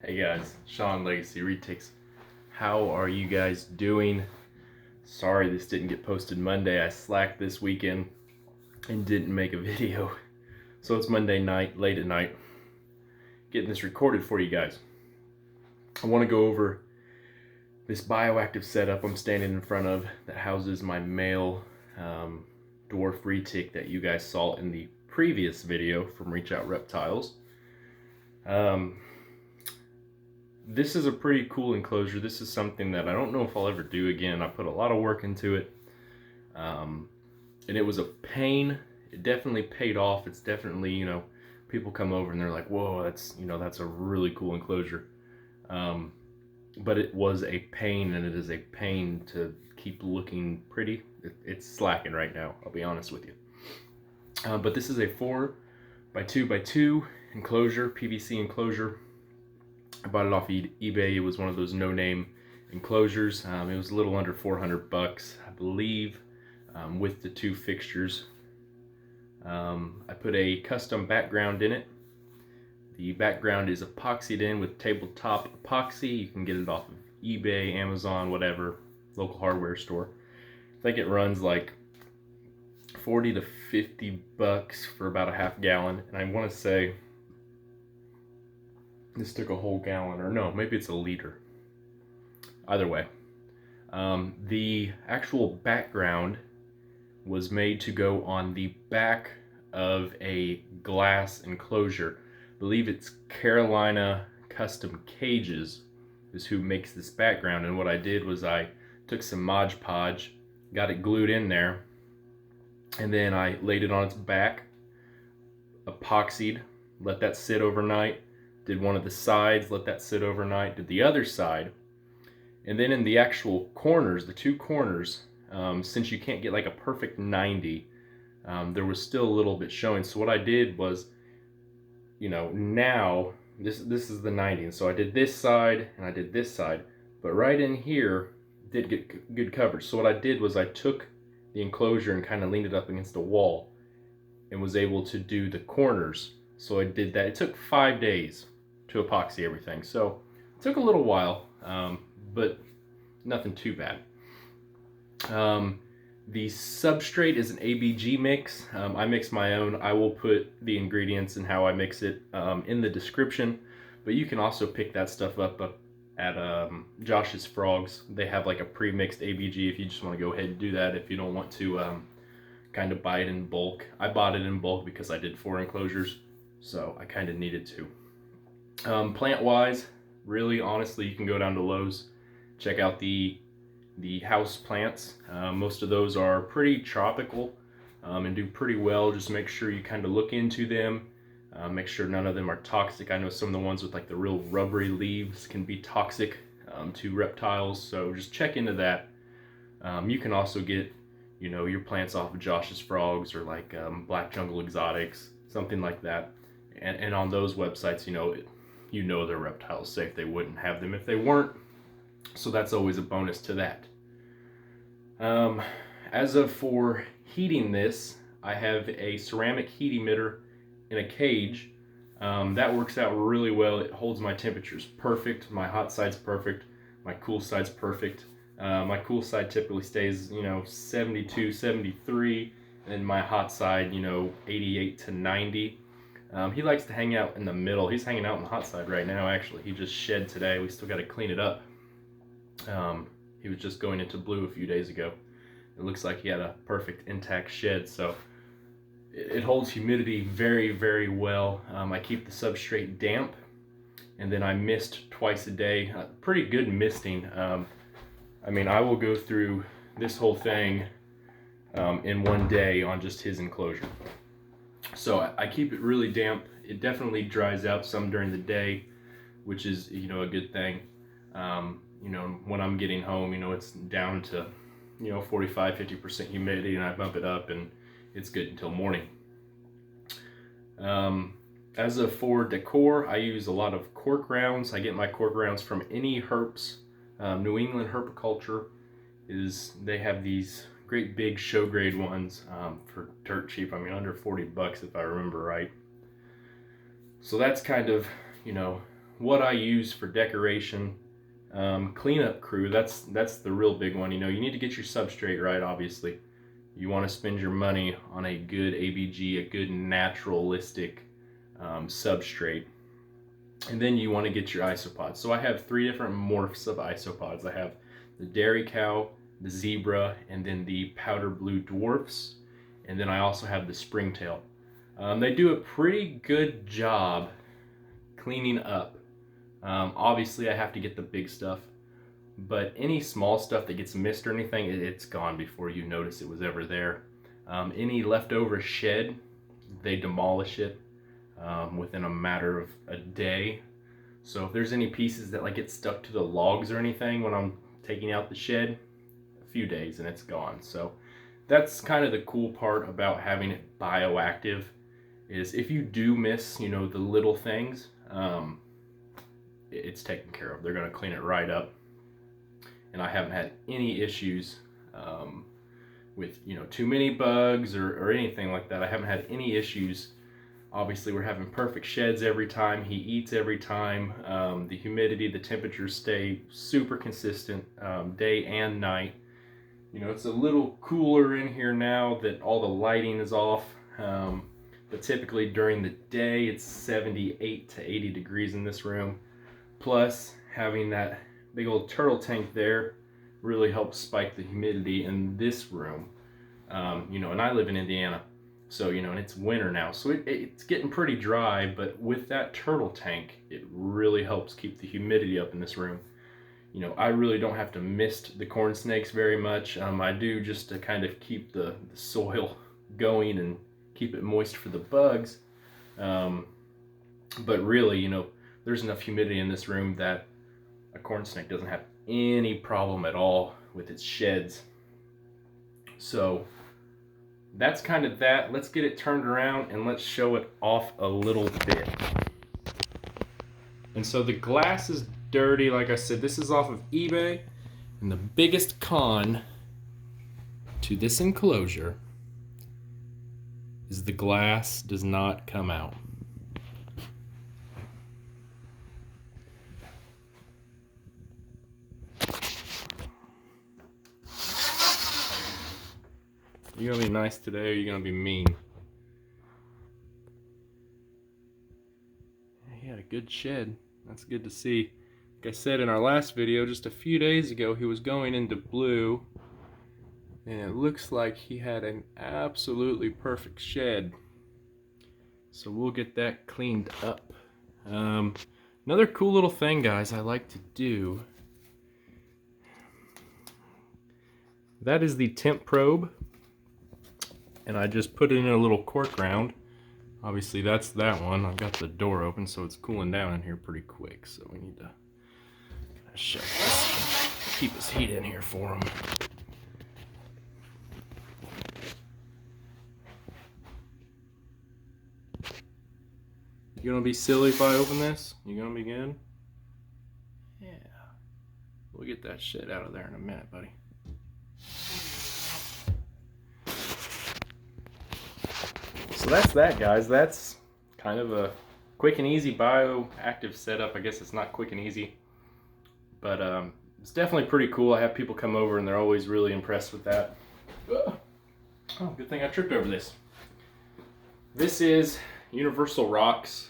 Hey guys, Sean Legacy Retics. How are you guys doing? Sorry this didn't get posted Monday. I slacked this weekend and didn't make a video. So it's Monday night, late at night, getting this recorded for you guys. I want to go over this bioactive setup I'm standing in front of that houses my male dwarf retic that you guys saw in the previous video from Reach Out Reptiles. This is a pretty cool enclosure. This is something that I don't know if I'll ever do again. I put a lot of work into it, and it was a pain. It definitely paid off. It's definitely, people come over and they're like, whoa, that's a really cool enclosure. But it was a pain, and it is a pain to keep looking pretty. It's slacking right now, I'll be honest with you. But this is a 4x2x2 enclosure, PVC enclosure. I bought it off eBay. It was one of those no-name enclosures. It was a little under 400 bucks, I believe, with the two fixtures. I put a custom background in it. The background is epoxied in with tabletop epoxy. You can get it off of eBay, Amazon, whatever, local hardware store. I think it runs like 40 to 50 bucks for about a half gallon. And I want to say this took a whole gallon, or no, maybe it's a liter. Either way, the actual background was made to go on the back of a glass enclosure. I believe it's Carolina Custom Cages is who makes this background. And what I did was I took some Mod Podge, got it glued in there, and then I laid it on its back, epoxied, let that sit overnight. Did one of the sides, let that sit overnight, did the other side. And then in the actual corners, the two corners, since you can't get like a perfect 90, there was still a little bit showing. So what I did was, now this is the 90. And so I did this side and I did this side, but right in here did get good coverage. So what I did was I took the enclosure and kind of leaned it up against the wall and was able to do the corners. So I did that. It took 5 days to epoxy everything, so it took a little while, but nothing too bad. The substrate is an ABG mix. I mix my own. I will put the ingredients and how I mix it in the description, but you can also pick that stuff up at Josh's Frogs. They have like a pre-mixed ABG if you just want to go ahead and do that, if you don't want to kind of buy it in bulk. I bought it in bulk because I did 4 enclosures, so I kind of needed to. Plant wise, really honestly, you can go down to Lowe's, check out the house plants. Most of those are pretty tropical and do pretty well. Just make sure you kind of look into them, make sure none of them are toxic. I know some of the ones with like the real rubbery leaves can be toxic to reptiles, so just check into that. You can also get your plants off of Josh's Frogs or like Black Jungle Exotics, something like that. And on those websites, they're reptiles safe. They wouldn't have them if they weren't. So that's always a bonus to that. As of for heating this, I have a ceramic heat emitter in a cage. That works out really well. It holds my temperatures perfect. My hot side's perfect. My cool side's perfect. My cool side typically stays, 72, 73, and my hot side, 88 to 90. He likes to hang out in the middle. He's hanging out on the hot side right now, actually. He just shed today. We still got to clean it up. He was just going into blue a few days ago. It looks like he had a perfect intact shed, so it holds humidity very, very well. I keep the substrate damp, and then I mist twice a day. Pretty good misting. I will go through this whole thing in one day on just his enclosure. So I keep it really damp. It definitely dries out some during the day, which is, a good thing. When I'm getting home, it's down to, 45, 50% humidity, and I bump it up and it's good until morning. As of for decor, I use a lot of cork rounds. I get my cork rounds from any Herps. New England Hornicultural they have these great big show grade ones for dirt cheap. Under 40 bucks if I remember right. So that's kind of, what I use for decoration, cleanup crew, that's the real big one. You know, you need to get your substrate right, obviously. You want to spend your money on a good ABG, a good naturalistic substrate. And then you want to get your isopods. So I have 3 different morphs of isopods. I have the dairy cow, the zebra, and then the powder blue dwarfs. And then I also have the springtail. They do a pretty good job cleaning up. Obviously I have to get the big stuff, but any small stuff that gets missed or anything, it's gone before you notice it was ever there. Any leftover shed, they demolish it within a matter of a day. So if there's any pieces that like get stuck to the logs or anything when I'm taking out the shed, a few days and it's gone. So that's kind of the cool part about having it bioactive, is if you do miss, you know, the little things, it's taken care of. They're going to clean it right up. And I haven't had any issues with, you know, too many bugs or anything like that. I haven't had any issues. Obviously we're having perfect sheds every time. He eats every time. The humidity, the temperatures stay super consistent day and night. You know, it's a little cooler in here now that all the lighting is off. But typically during the day it's 78 to 80 degrees in this room. Plus having that big old turtle tank there really helps spike the humidity in this room. You know, and I live in Indiana, so, you know, and it's winter now, so it's getting pretty dry, but with that turtle tank, it really helps keep the humidity up in this room. You know, I really don't have to mist the corn snakes very much. I do just to kind of keep the soil going and keep it moist for the bugs. But really, you know, there's enough humidity in this room that a corn snake doesn't have any problem at all with its sheds. So that's kind of that. Let's get it turned around and let's show it off a little bit. And so the glass is dirty, like I said. This is off of eBay, and the biggest con to this enclosure is the glass does not come out. You gonna be nice today, or you gonna be mean? He had a good shed. That's good to see. Like I said in our last video, just a few days ago, he was going into blue, and it looks like he had an absolutely perfect shed. So we'll get that cleaned up. Another cool little thing, guys, I like to do. That is the temp probe. And I just put it in a little cork round. Obviously that's that one. I've got the door open, so it's cooling down in here pretty quick. So we need to shut this, keep his heat in here for him. You gonna be silly if I open this? You gonna be good? Yeah. We'll get that shit out of there in a minute, buddy. So that's that, guys. That's kind of a quick and easy bioactive setup. I guess it's not quick and easy, but it's definitely pretty cool. I have people come over and they're always really impressed with that. Oh, good thing I tripped over this. This is Universal Rock's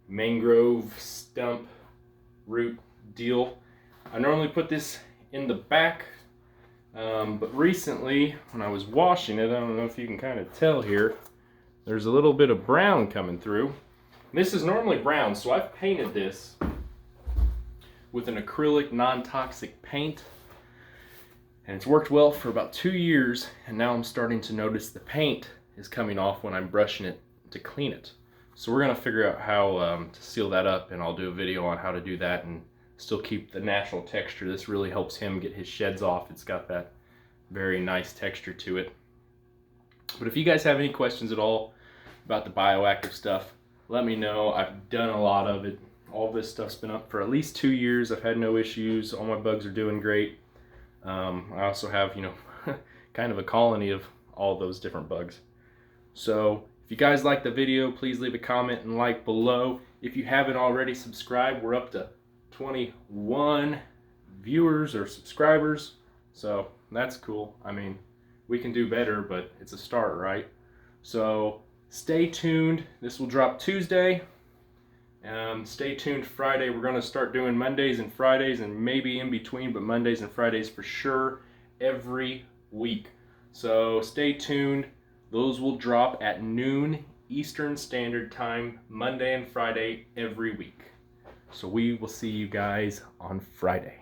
mangrove stump root deal. I normally put this in the back, but recently when I was washing it, I don't know if you can kind of tell here, there's a little bit of brown coming through. This is normally brown, so I've painted this with an acrylic non-toxic paint, and it's worked well for about 2 years, and now I'm starting to notice the paint is coming off when I'm brushing it to clean it. So we're gonna figure out how to seal that up, and I'll do a video on how to do that and still keep the natural texture. This really helps him get his sheds off. It's got that very nice texture to it. But if you guys have any questions at all about the bioactive stuff, let me know. I've done a lot of it. All this stuff's been up for at least 2 years. I've had no issues. All my bugs are doing great. I also have, you know, kind of a colony of all those different bugs. So if If you guys like the video, please leave a comment and like below. If you haven't already subscribed, we're up to 21 viewers or subscribers, so that's cool. I mean, we can do better, but it's a start, right? So stay tuned. This will drop Tuesday. Stay tuned Friday. We're going to start doing Mondays and Fridays, and maybe in between, but Mondays and Fridays for sure every week. So stay tuned. Those will drop at noon Eastern Standard Time, Monday and Friday every week. So we will see you guys on Friday.